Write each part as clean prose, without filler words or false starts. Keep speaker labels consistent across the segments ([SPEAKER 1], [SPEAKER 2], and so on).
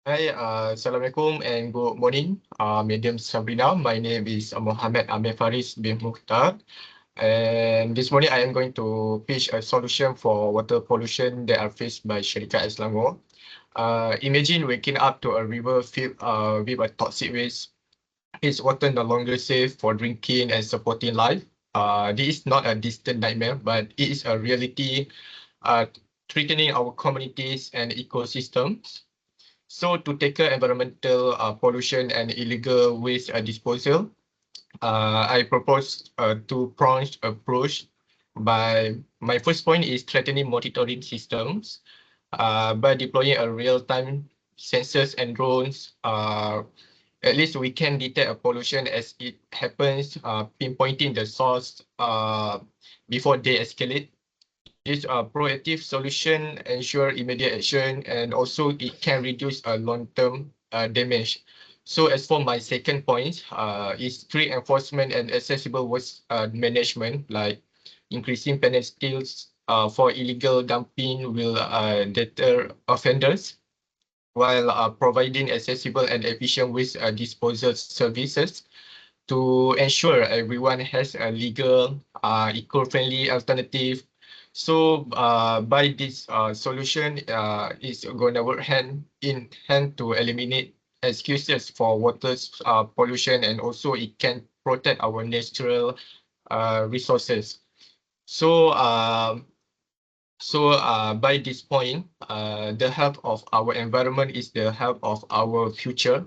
[SPEAKER 1] Hi, Assalamualaikum and good morning, Madam Sabrina. My name is Mohammed Amir Faris bin Mukhtar. And this morning I am going to pitch a solution for water pollution that are faced by Syarikat Selangor. Imagine waking up to a river filled with a toxic waste. Is water no longer safe for drinking and supporting life? This is not a distant nightmare, but it is a reality uh, threatening our communities and ecosystems. So to tackle environmental pollution and illegal waste disposal, I propose a two-pronged approach. My first point is threatening monitoring systems. By deploying a real-time sensors and drones, at least we can detect a pollution as it happens, pinpointing the source before they escalate. This proactive solution ensure immediate action, and also it can reduce long-term damage. So as for my second point, is strict enforcement and accessible waste management, like increasing penalties for illegal dumping will deter offenders, while providing accessible and efficient waste disposal services to ensure everyone has a legal, eco-friendly alternative. So by this solution, it's going to work hand in hand to eliminate excuses for water pollution, and also it can protect our natural resources. So by this point, the health of our environment is the health of our future.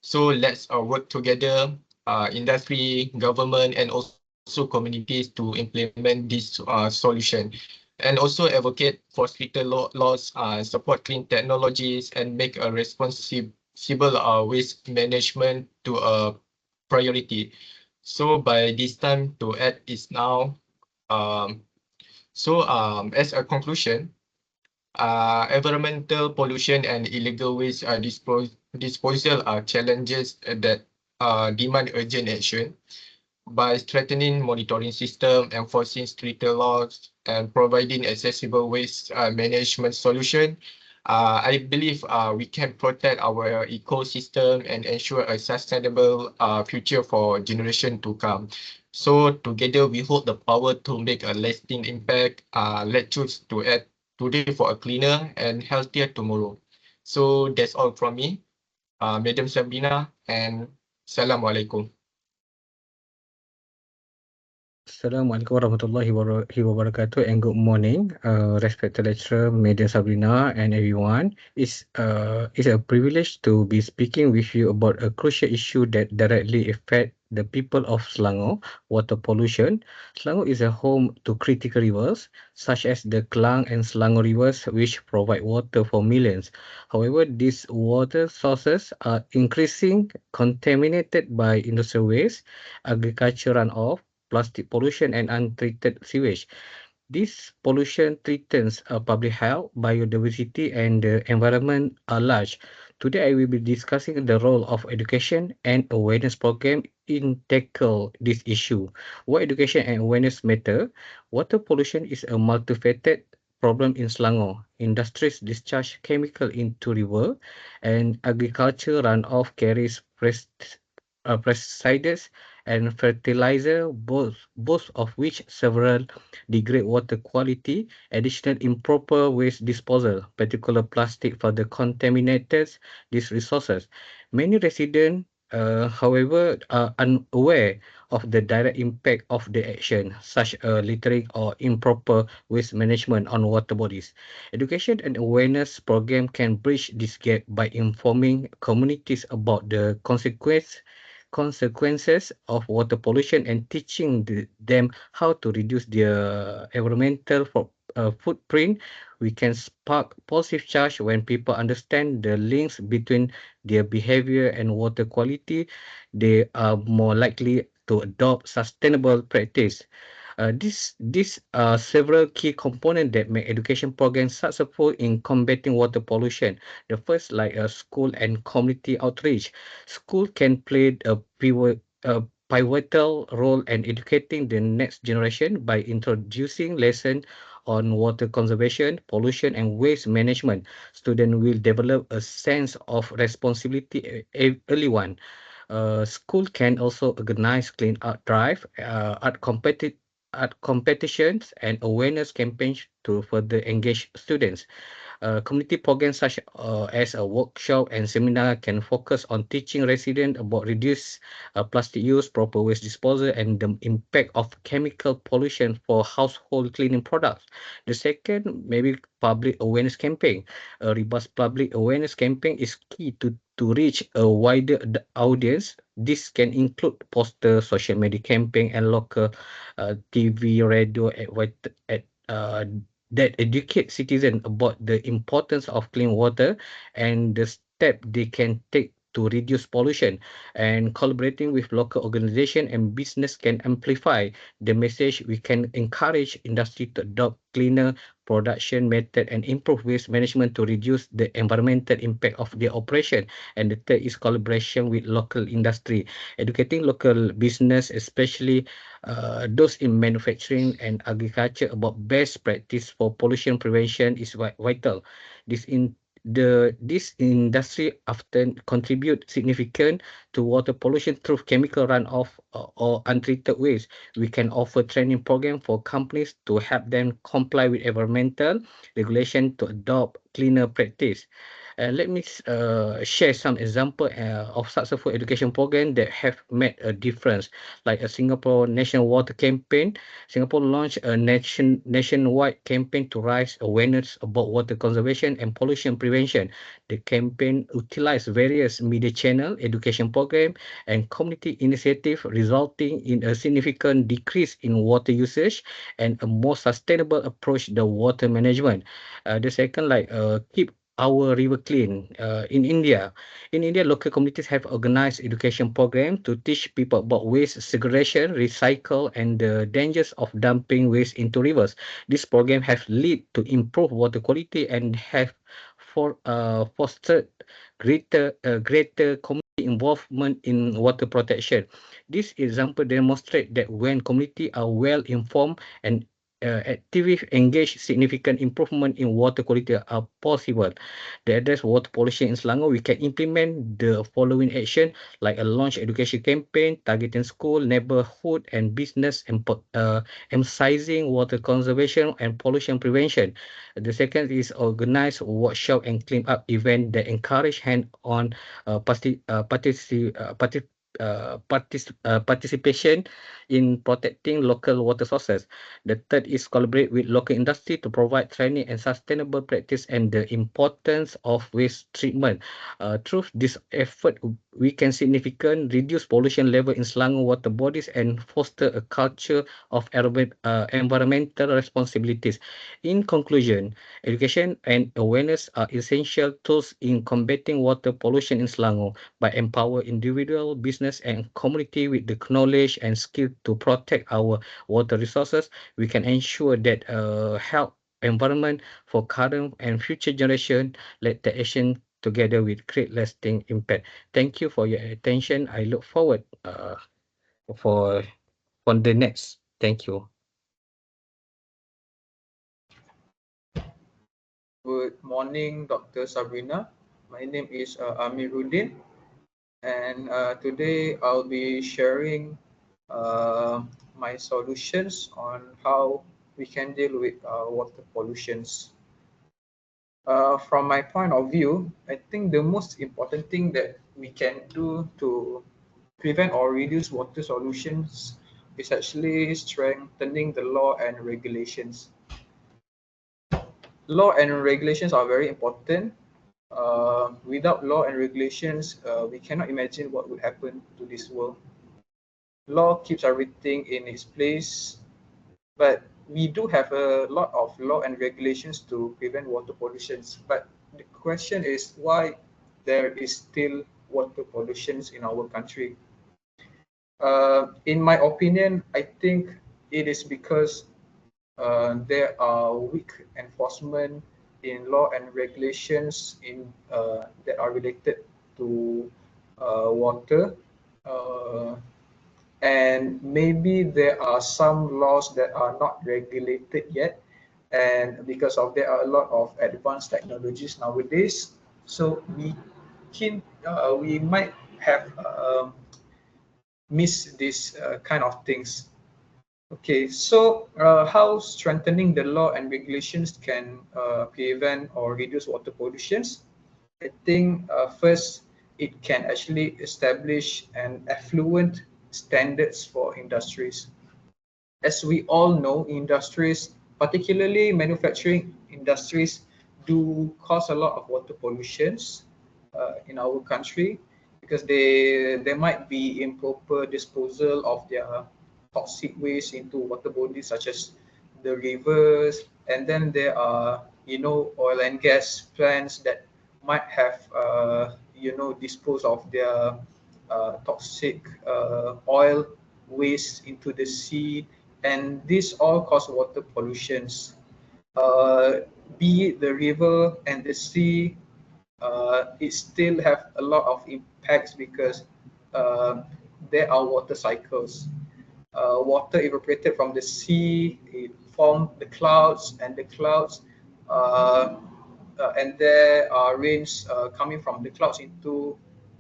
[SPEAKER 1] So let's work together, industry, government, and also communities to implement this solution. And also advocate for stricter laws, support clean technologies, and make a responsible waste management to a priority. So by this time to add is now. Um, as a conclusion, environmental pollution and illegal waste disposal are challenges that demand urgent action. By strengthening monitoring system, enforcing stricter laws, and providing accessible waste management solution, I believe we can protect our ecosystem and ensure a sustainable future for generation to come. So together we hold the power to make a lasting impact. Let's choose to act today for a cleaner and healthier tomorrow. So that's all from me, Madam Sabrina, and Assalamualaikum.
[SPEAKER 2] Assalamualaikum wabarakatuh and good morning, respected lecturer, Madam Sabrina and everyone. It's a privilege to be speaking with you about a crucial issue that directly affect the people of Selangor, water pollution. Selangor is a home to critical rivers such as the Klang and Selangor rivers, which provide water for millions. However, these water sources are increasing contaminated by industrial waste, agriculture runoff, plastic pollution, and untreated sewage. This pollution threatens public health, biodiversity, and the environment at large. Today, I will be discussing the role of education and awareness program in tackle this issue. Why education and awareness matter? Water pollution is a multifaceted problem in Selangor. Industries discharge chemical into river, and agriculture runoff carries pesticides and fertilizer, both of which several degrade water quality. Additional improper waste disposal, particular plastic, further contaminates these resources. Many residents, however, are unaware of the direct impact of the action, such as littering or improper waste management on water bodies. Education and awareness program can bridge this gap by informing communities about the consequences of water pollution and teaching them how to reduce their environmental footprint. We can spark positive change when people understand the links between their behavior and water quality. They are more likely to adopt sustainable practice. These are several key components that make education programs successful in combating water pollution. The first, like a school and community outreach. School can play a pivotal role in educating the next generation by introducing lessons on water conservation, pollution, and waste management. Students will develop a sense of responsibility early on. School can also organize clean art drive, art competitions, and awareness campaigns to further engage students. Community programs such as a workshop and seminar can focus on teaching residents about reduced plastic use, proper waste disposal, and the impact of chemical pollution for household cleaning products. The second, maybe public awareness campaign. A robust public awareness campaign is key to reach a wider audience. This can include poster, social media campaign, and local TV, radio, that educate citizens about the importance of clean water and the step they can take to reduce pollution. And collaborating with local organization and business can amplify the message. We can encourage industry to adopt cleaner production method and improve waste management to reduce the environmental impact of their operation. And the third is collaboration with local industry, educating local business, especially those in manufacturing and agriculture, about best practice for pollution prevention is vital. This in this industry often contribute significant to water pollution through chemical runoff or untreated waste. We can offer training program for companies to help them comply with environmental regulation to adopt cleaner practice. Let me share some example of successful education program that have made a difference, like a Singapore National Water Campaign. Singapore launched a nationwide campaign to raise awareness about water conservation and pollution prevention. The campaign utilized various media channel, education program, and community initiative, resulting in a significant decrease in water usage and a more sustainable approach to water management. The second, like keep our river clean. In India, local communities have organized education programs to teach people about waste segregation, recycle, and the dangers of dumping waste into rivers. This program have led to improved water quality and have fostered greater community involvement in water protection. This example demonstrate that when community are well informed and actively engaged, significant improvement in water quality are possible. To address water pollution in Selangor, we can implement the following action, like a launch education campaign targeting school, neighborhood, and business, and emphasizing water conservation and pollution prevention. The second is organize workshop and clean up event that encourage hand-on participation in protecting local water sources. The third is collaborate with local industry to provide training and sustainable practice and the importance of waste treatment. Through this effort, we can significantly reduce pollution level in Selangor water bodies and foster a culture of environmental responsibilities. In conclusion, education and awareness are essential tools in combating water pollution in Selangor. By empower individual, business, and community with the knowledge and skill to protect our water resources, we can ensure that health environment for current and future generation. Let the action together with create lasting impact. Thank you for your attention. I look forward for the next. Thank you.
[SPEAKER 3] Good morning, Dr. Sabrina. My name is Amiruddin, and today I'll be sharing my solutions on how we can deal with water pollutions. From my point of view, I think the most important thing that we can do to prevent or reduce water solutions is actually strengthening the law and regulations. Law and regulations are very important. Without law and regulations, we cannot imagine what would happen to this world. Law keeps everything in its place, but we do have a lot of law and regulations to prevent water pollutions. But the question is why there is still water pollutions in our country. In my opinion, I think it is because there are weak enforcement in law and regulations that are related to water, uh, and maybe there are some laws that are not regulated yet, and because of there are a lot of advanced technologies nowadays, so we might have missed these kind of things. Okay, so how strengthening the law and regulations can prevent or reduce water pollutions? I think first it can actually establish an affluent standards for industries. As we all know, industries, particularly manufacturing industries, do cause a lot of water pollutions in our country because there might be improper disposal of their toxic waste into water bodies such as the rivers, and then there are oil and gas plants that might have dispose of their toxic oil waste into the sea, and this all cause water pollutions. Be it the river and the sea, it still have a lot of impacts because uh, there are water cycles. Water evaporated from the sea, it formed the clouds, and the clouds, uh, and there are rains coming from the clouds into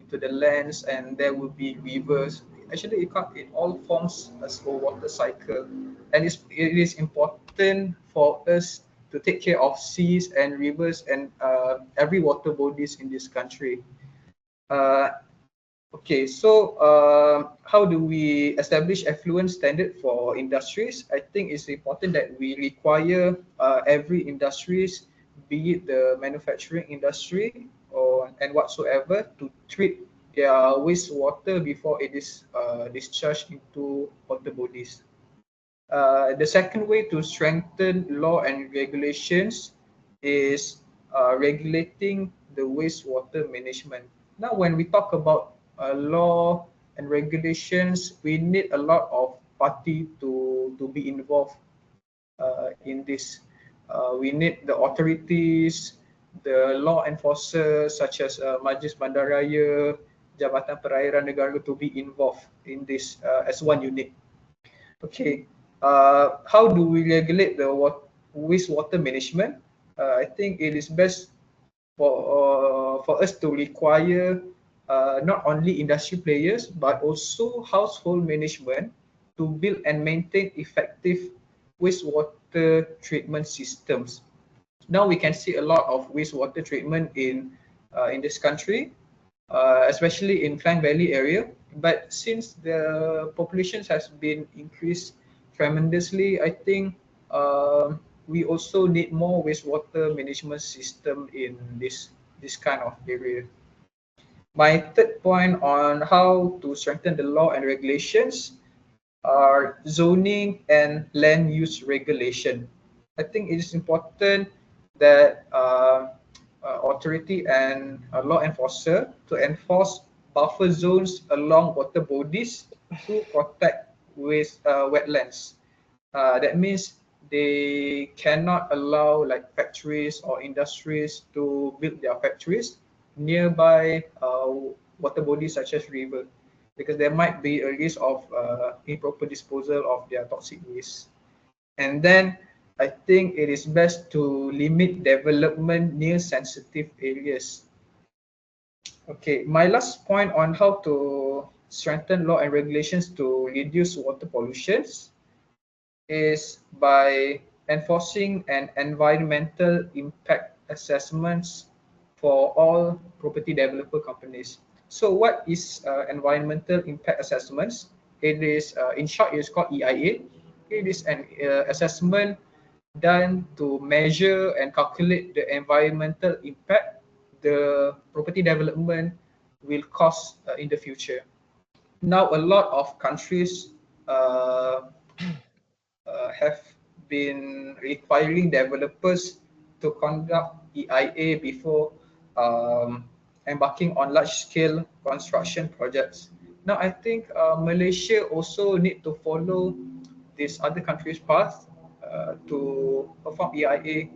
[SPEAKER 3] the lands, and there will be rivers. Actually, it all forms as a water cycle, and it is important for us to take care of seas and rivers and every water bodies in this country. Uh, Okay, so how do we establish affluent standard for industries? I think it's important that we require every industries, be it the manufacturing industry or and whatsoever, to treat their wastewater before it is discharged into water bodies. The second way to strengthen law and regulations is regulating the wastewater management. Now, when we talk about law and regulations, we need a lot of party to be involved in this. We need the authorities, the law enforcers such as Majlis Bandaraya, Jabatan Perairan Negara to be involved in this as one unit. Okay, how do we regulate the wastewater management? I think it is best for us to require not only industry players but also household management to build and maintain effective wastewater treatment systems. Now we can see a lot of wastewater treatment in this country, especially in Klang Valley area. But since the population has been increased tremendously, I think we also need more wastewater management system in this kind of area. My third point on how to strengthen the law and regulations are zoning and land use regulation. I think it is important that authority and law enforcer to enforce buffer zones along water bodies to protect with wetlands. That means they cannot allow like factories or industries to build their factories nearby water bodies such as river, because there might be a risk of improper disposal of their toxic waste. And then I think it is best to limit development near sensitive areas. Okay, my last point on how to strengthen law and regulations to reduce water pollutions is by enforcing an environmental impact assessments for all property developer companies. So what is environmental impact assessments? It is, in short, it is called EIA. It is an assessment done to measure and calculate the environmental impact the property development will cause in the future. Now, a lot of countries uh, have been requiring developers to conduct EIA before embarking on large-scale construction projects. Now, I think Malaysia also need to follow this other countries' path to perform EIA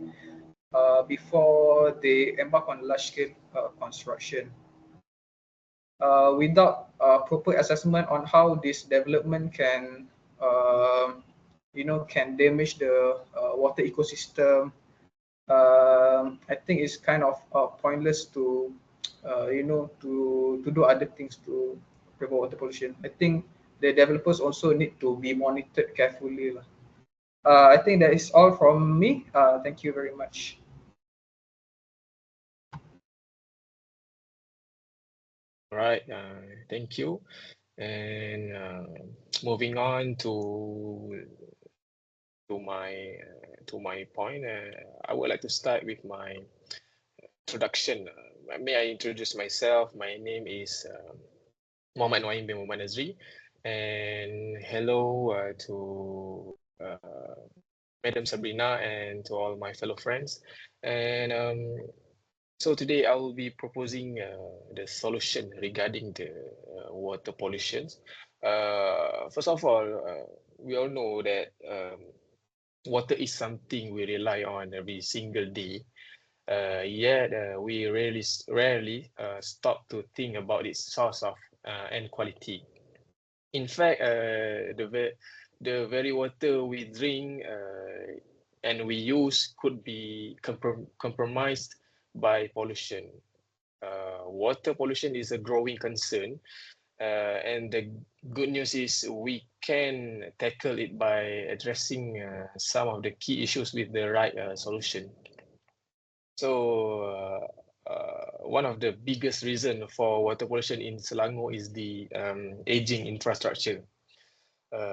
[SPEAKER 3] before they embark on large-scale construction. without proper assessment on how this development can, can damage the water ecosystem, I think it's kind of pointless to, to do other things to prevent water pollution. I think the developers also need to be monitored carefully. I think that is all from me. Thank you very much.
[SPEAKER 4] All right, thank you. And moving on to my point, I would like to start with my introduction. May I introduce myself? My name is Muhammad Noaim bin Muhammad Nazri, and hello to Madam Sabrina and to all my fellow friends. And so today I will be proposing the solution regarding the water pollution. First of all, we all know that water is something we rely on every single day. Yet we rarely stop to think about its source of and quality. In fact, the very water we drink and we use could be compromised by pollution. Water pollution is a growing concern, and the good news is we can tackle it by addressing some of the key issues with the right solution. So one of the biggest reason for water pollution in Selangor is the aging infrastructure.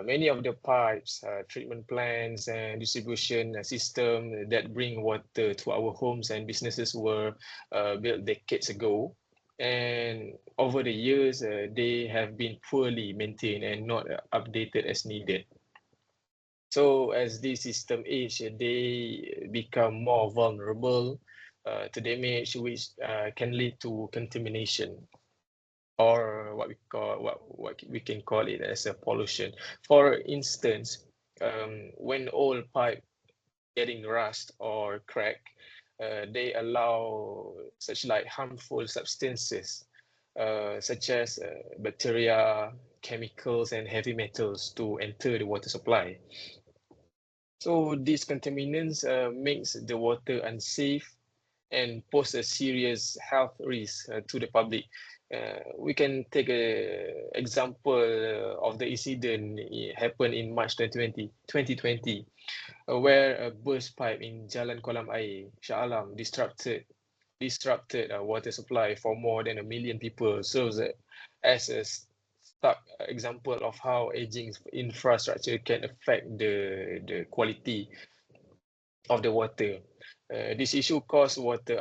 [SPEAKER 4] Many of the pipes, treatment plants, and distribution system that bring water to our homes and businesses were built decades ago. And over the years, they have been poorly maintained and not updated as needed. So as this system age, they become more vulnerable to damage, which can lead to contamination, or what we can call it as a pollution. For instance, when old pipe getting rust or crack, they allow such like harmful substances such as bacteria, chemicals, and heavy metals to enter the water supply. So these contaminants makes the water unsafe and pose a serious health risk to the public. We can take an example of the incident happened in March 2020, where a burst pipe in Jalan Kolam Air, Shah Alam, disrupted water supply for more than 1 million people. So as a stark example of how aging infrastructure can affect the quality of the water. This issue caused water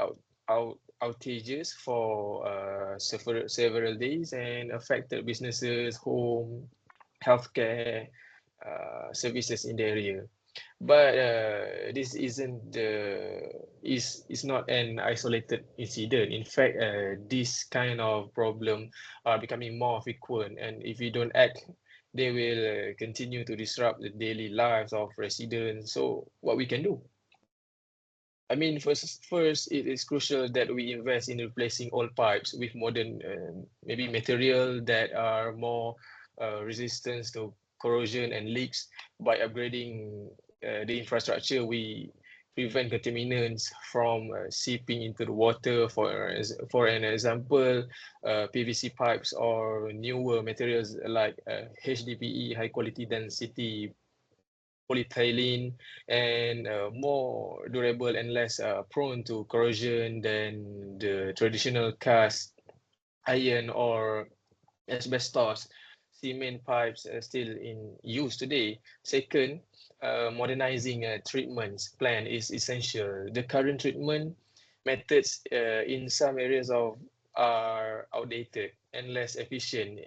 [SPEAKER 4] outages for several days and affected businesses, home, healthcare services in the area. But this is not an isolated incident. In fact, this kind of problem are becoming more frequent, and if we don't act, they will continue to disrupt the daily lives of residents. So what we can do? I mean, first, it is crucial that we invest in replacing old pipes with modern, maybe material that are more resistant to corrosion and leaks. By upgrading the infrastructure, we prevent contaminants from seeping into the water. For an example, PVC pipes or newer materials like HDPE, high quality density polyethylene, and more durable and less prone to corrosion than the traditional cast iron or asbestos cement pipes still in use today. Second, modernizing treatments plan is essential. The current treatment methods in some areas are outdated and less efficient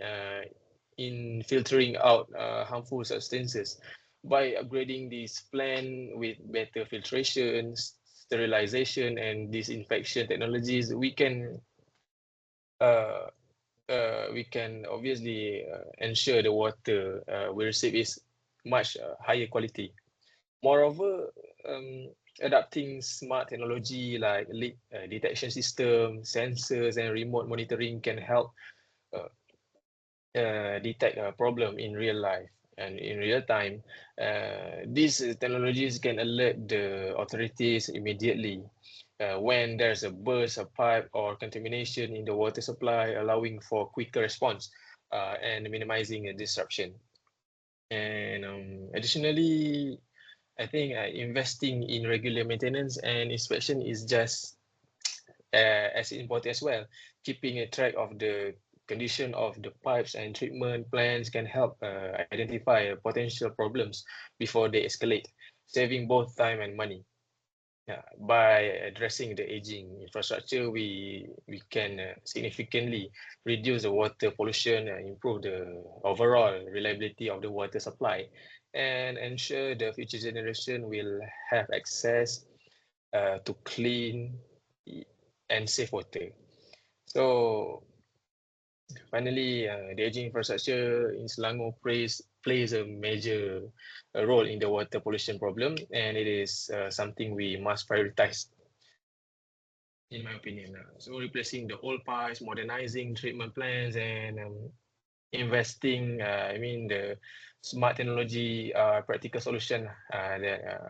[SPEAKER 4] in filtering out harmful substances. By upgrading this plan with better filtration, sterilization, and disinfection technologies, we can obviously ensure the water we receive is much higher quality. Moreover, adapting smart technology like leak detection system, sensors, and remote monitoring can help detect a problem in real life and in real time. These technologies can alert the authorities immediately when there's a burst, a pipe, or contamination in the water supply, allowing for quicker response and minimizing a disruption. And additionally, I think investing in regular maintenance and inspection is just as important as well. Keeping a track of the condition of the pipes and treatment plants can help identify potential problems before they escalate, saving both time and money. By addressing the aging infrastructure, we can significantly reduce the water pollution and improve the overall reliability of the water supply, and ensure the future generation will have access to clean and safe water. So finally, the aging infrastructure in Selangor plays a major role in the water pollution problem, and it is something we must prioritize, in my opinion. So replacing the old pipes, modernizing treatment plants, and investing, the smart technology practical solution that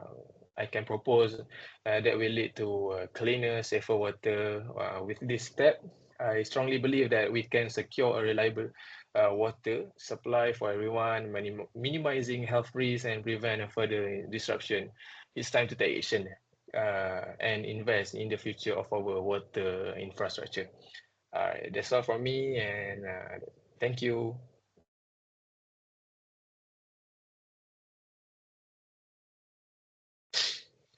[SPEAKER 4] I can propose that will lead to cleaner, safer water. With this step, I strongly believe that we can secure a reliable water supply for everyone, minimizing health risks and prevent further disruption. It's time to take action and invest in the future of our water infrastructure. That's all from me, and thank you.